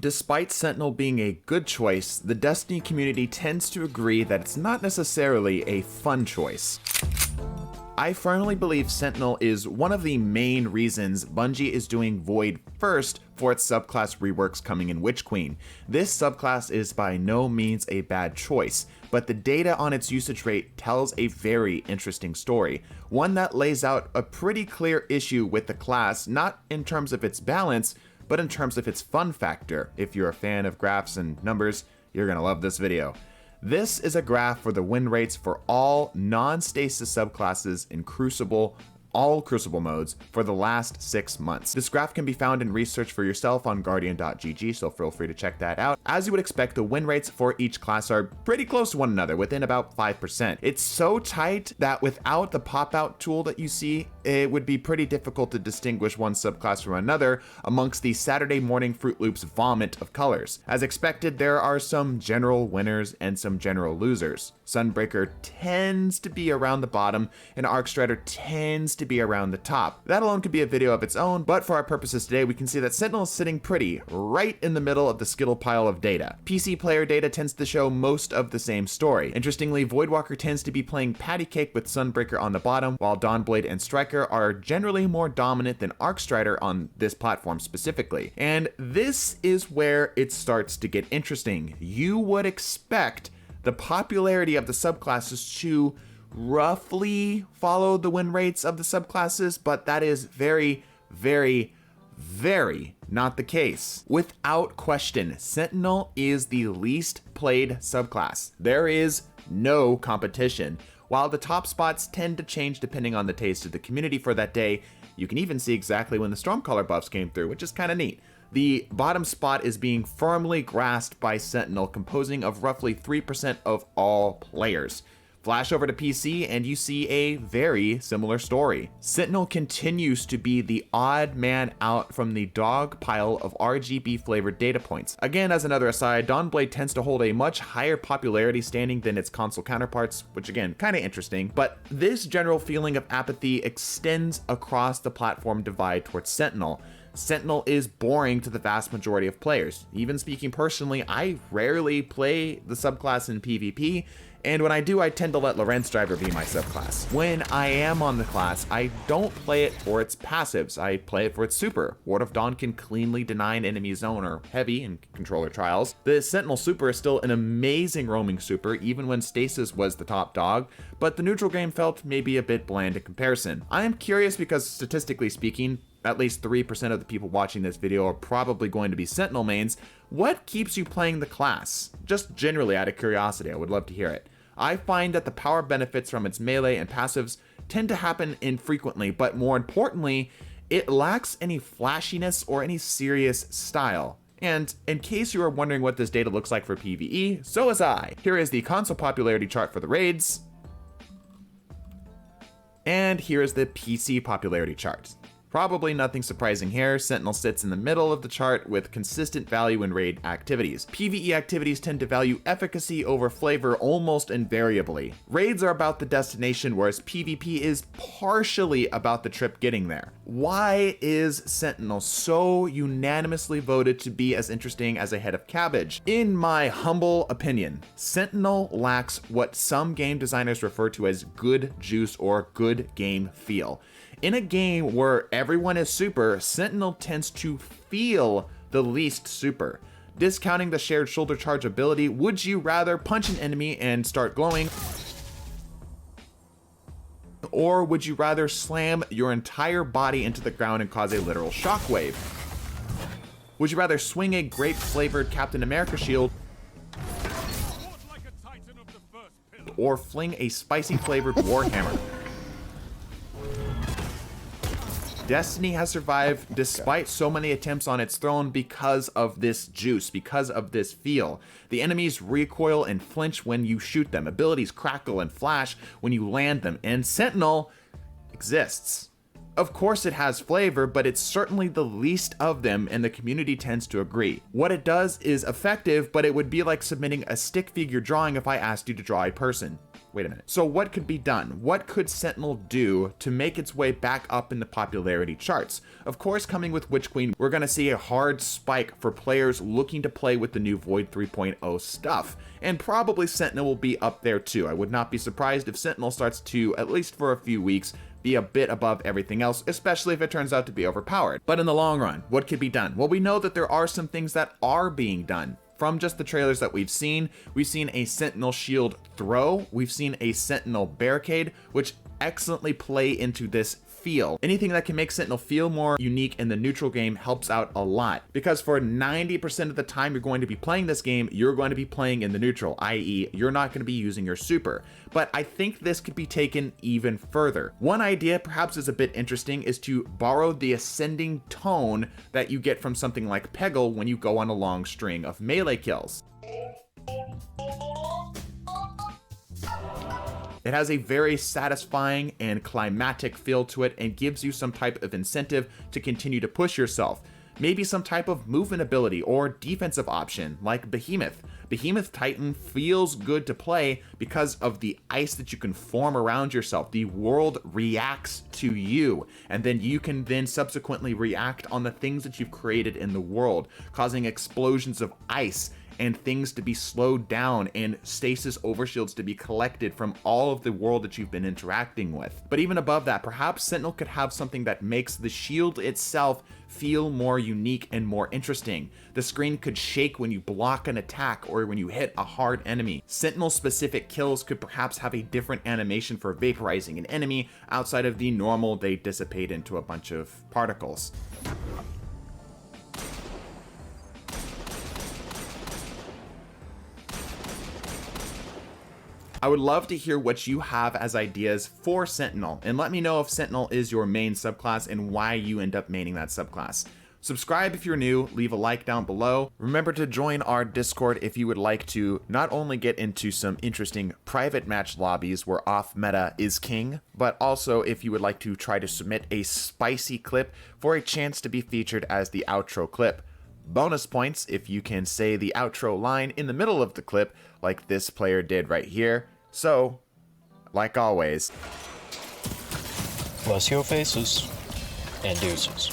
Despite Sentinel being a good choice, the Destiny community tends to agree that it's not necessarily a fun choice. I firmly believe Sentinel is one of the main reasons Bungie is doing Void first for its subclass reworks coming in Witch Queen. This subclass is by no means a bad choice, but the data on its usage rate tells a very interesting story, one that lays out a pretty clear issue with the class, not in terms of its balance, but in terms of its fun factor. If you're a fan of graphs and numbers, you're gonna love this video. This is a graph for the win rates for all non-stasis subclasses in Crucible, all Crucible modes, for the last 6 months. This graph can be found in research for yourself on guardian.gg, so feel free to check that out. As you would expect, the win rates for each class are pretty close to one another, within about 5%. It's so tight that without the pop-out tool that you see, it would be pretty difficult to distinguish one subclass from another amongst the Saturday morning Fruit Loops vomit of colors. As expected, there are some general winners and some general losers. Sunbreaker tends to be around the bottom, and Arcstrider tends to be around the top. That alone could be a video of its own, but for our purposes today, we can see that Sentinel is sitting pretty right in the middle of the skittle pile of data. PC player data tends to show most of the same story. Interestingly, Voidwalker tends to be playing patty cake with Sunbreaker on the bottom, while Dawnblade and Striker are generally more dominant than Arcstrider on this platform specifically. And this is where it starts to get interesting. You would expect the popularity of the subclasses to roughly follow the win rates of the subclasses, but that is very, very, very not the case. Without question, Sentinel is the least played subclass. There is no competition. While the top spots tend to change depending on the taste of the community for that day, you can even see exactly when the Stormcaller buffs came through, which is kind of neat. The bottom spot is being firmly grasped by Sentinel, composing of roughly 3% of all players. Flash over to PC and you see a very similar story. Sentinel continues to be the odd man out from the dog pile of RGB flavored data points. Again, as another aside, Dawnblade tends to hold a much higher popularity standing than its console counterparts, which again, kind of interesting, but this general feeling of apathy extends across the platform divide towards Sentinel. Sentinel is boring to the vast majority of players. Even speaking personally, I rarely play the subclass in PvP, and when I do, I tend to let Lorenz Driver be my subclass. When I am on the class, I don't play it for its passives, I play it for its super. Ward of Dawn can cleanly deny an enemy zone or heavy in controller trials. The Sentinel super is still an amazing roaming super, even when Stasis was the top dog, but the neutral game felt maybe a bit bland in comparison. I am curious because statistically speaking, at least 3% of the people watching this video are probably going to be Sentinel mains. What keeps you playing the class? Just generally out of curiosity, I would love to hear it. I find that the power benefits from its melee and passives tend to happen infrequently, but more importantly, it lacks any flashiness or any serious style. And in case you are wondering what this data looks like for PvE, so is I. Here is the console popularity chart for the raids, and here is the PC popularity chart. Probably nothing surprising here. Sentinel sits in the middle of the chart with consistent value in raid activities. PvE activities tend to value efficacy over flavor almost invariably. Raids are about the destination, whereas PvP is partially about the trip getting there. Why is Sentinel so unanimously voted to be as interesting as a head of cabbage? In my humble opinion, Sentinel lacks what some game designers refer to as good juice or good game feel. In a game where everyone is super, Sentinel tends to feel the least super. Discounting the shared shoulder charge ability, would you rather punch an enemy and start glowing? Or would you rather slam your entire body into the ground and cause a literal shockwave? Would you rather swing a grape-flavored Captain America shield or fling a spicy-flavored Warhammer? Destiny has survived despite so many attempts on its throne because of this juice, because of this feel. The enemies recoil and flinch when you shoot them. Abilities crackle and flash when you land them, and Sentinel exists. Of course it has flavor, but it's certainly the least of them, and the community tends to agree. What it does is effective, but it would be like submitting a stick figure drawing if I asked you to draw a person. Wait a minute. So what could be done? What could Sentinel do to make its way back up in the popularity charts? Of course, coming with Witch Queen, we're going to see a hard spike for players looking to play with the new Void 3.0 stuff. And probably Sentinel will be up there too. I would not be surprised if Sentinel starts to, at least for a few weeks, be a bit above everything else, especially if it turns out to be overpowered. But in the long run, what could be done? Well, we know that there are some things that are being done. From just the trailers that we've seen a Sentinel shield throw, we've seen a Sentinel barricade, which excellently play into this feel. Anything that can make Sentinel feel more unique in the neutral game helps out a lot, because for 90% of the time you're going to be playing this game, you're going to be playing in the neutral, i.e. you're not going to be using your super. But I think this could be taken even further. One idea perhaps is a bit interesting is to borrow the ascending tone that you get from something like Peggle when you go on a long string of melee kills. It has a very satisfying and climatic feel to it and gives you some type of incentive to continue to push yourself. Maybe some type of movement ability or defensive option like Behemoth. Behemoth Titan feels good to play because of the ice that you can form around yourself. The world reacts to you, and then you can then subsequently react on the things that you've created in the world, causing explosions of ice and things to be slowed down and stasis overshields to be collected from all of the world that you've been interacting with. But even above that, perhaps Sentinel could have something that makes the shield itself feel more unique and more interesting. The screen could shake when you block an attack or when you hit a hard enemy. Sentinel specific kills could perhaps have a different animation for vaporizing an enemy outside of the normal they dissipate into a bunch of particles. I would love to hear what you have as ideas for Sentinel, and let me know if Sentinel is your main subclass and why you end up maining that subclass. Subscribe if you're new, leave a like down below. Remember to join our Discord if you would like to not only get into some interesting private match lobbies where off meta is king, but also if you would like to try to submit a spicy clip for a chance to be featured as the outro clip. Bonus points if you can say the outro line in the middle of the clip like this player did right here. So, like always, bless your faces and deuces.